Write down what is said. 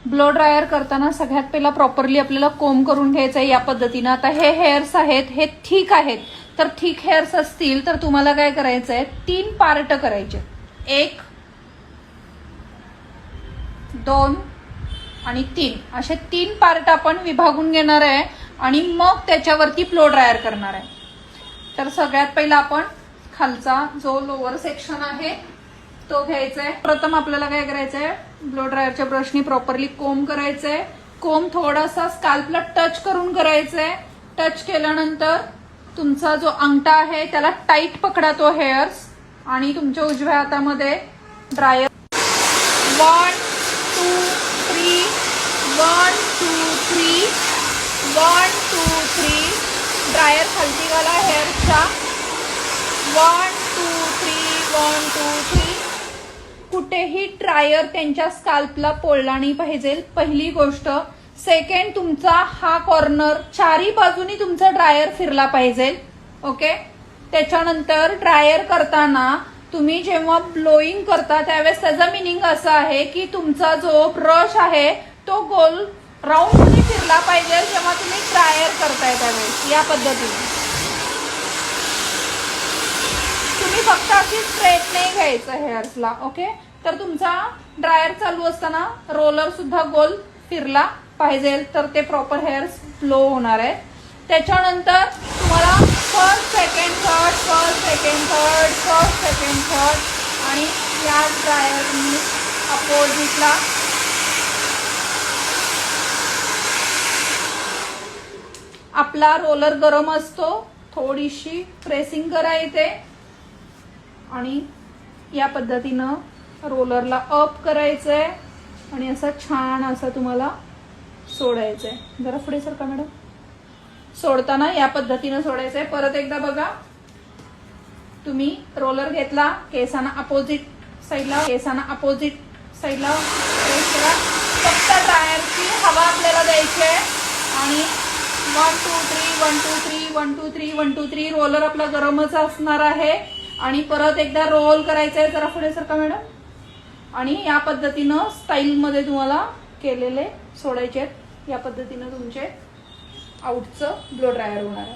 Blow dryer करताना सगळ्यात पहिला प्रॉपरली आपल्याला कोंब करून घ्यायचं आहे या पद्धतीनं. आता हे हेअर्स आहेत हे थिक आहेत, तर थिक हेअर्स असतील तर तुम्हाला काय करायचं आहे, 3 पार्ट करायचे, 1 2 आणि 3 असे 3 पार्ट आपण विभागून घेणार आहे आणि मग त्याच्यावरती ब्लो ड्रायर करणार आहे. तर सगळ्यात पहिला आपण खालचा जो लोअर सेक्शन आहे तो घ्यायचा आहे. प्रथम आपल्याला काय करायचं आहे, ब्लो ड्रायरच्या ब्रशनी प्रॉपरली कोंब करायचंय. कोंब थोडासा स्काल्पला टच करून करायचंय. टच केल्यानंतर तुमचा जो अंगठा आहे त्याला टाईट पकडा तो हेअर्स आणि तुमच्या उजव्या हातामध्ये ड्रायर 1 2 3 1 2 3 1 2 3 ड्रायर खालती घाला हेअर्सच्या 1 2 3 1 2 3. कुठेही ड्रायर त्यांच्या स्काल्पला पोळला नाही पाहिजे, पहिली गोष्ट. सेकंड, तुमचा हा कॉर्नर चारी बाजूनी तुमचा ड्रायर फिरला पाहिजे. ओके. त्याच्यानंतर ड्रायर करताना तुम्ही जेव्हा ब्लोईंग करता त्यावेळेस त्याचा मिनिंग असं आहे की तुमचा जो ब्रश आहे तो गोल राऊंड मध्ये फिरला पाहिजे जेव्हा तुम्ही ड्रायर करताय त्यावेळेस. या पद्धतीने तुम्ही फक्त अशी स्ट्रेट नाही घ्यायचं हेअर्सला. ओके. तर तुमचा ड्रायर चालू असताना रोलर सुद्धा गोल फिरला पाहिजे, तर ते प्रॉपर हेअर्स फ्लो होणार आहे. त्याच्यानंतर तुम्हाला first second third first second third first second third आणि या ड्रायरनी अपोजिटला आपला रोलर गरम असतो, थोडीशी प्रेसिंग करायचे आणि या पद्धतीनं रोलरला अप करायचंय आणि असं छान असं तुम्हाला सोडायचंय. जरा पुढे सरका मॅडम. सोडताना या पद्धतीनं सोडायचंय. परत एकदा बघा, तुम्ही रोलर घेतला, केसांना अपोजिट साईडला प्रेस करा. फक्त ड्रायरची हवा आपल्याला द्यायची आहे आणि 1 2 3 1 2 3 1 2 3 1 2 3 रोलर आपला गरमच असणार आहे आणि परत एकदा रोल करायचंय. जरा पुढे सरका मॅडम. आणि या पद्धतीनं स्टाईलमध्ये तुम्हाला केलेले सोडायचे आहेत. या पद्धतीनं तुमचे आउटचं ब्लो ड्रायर होणार आहे.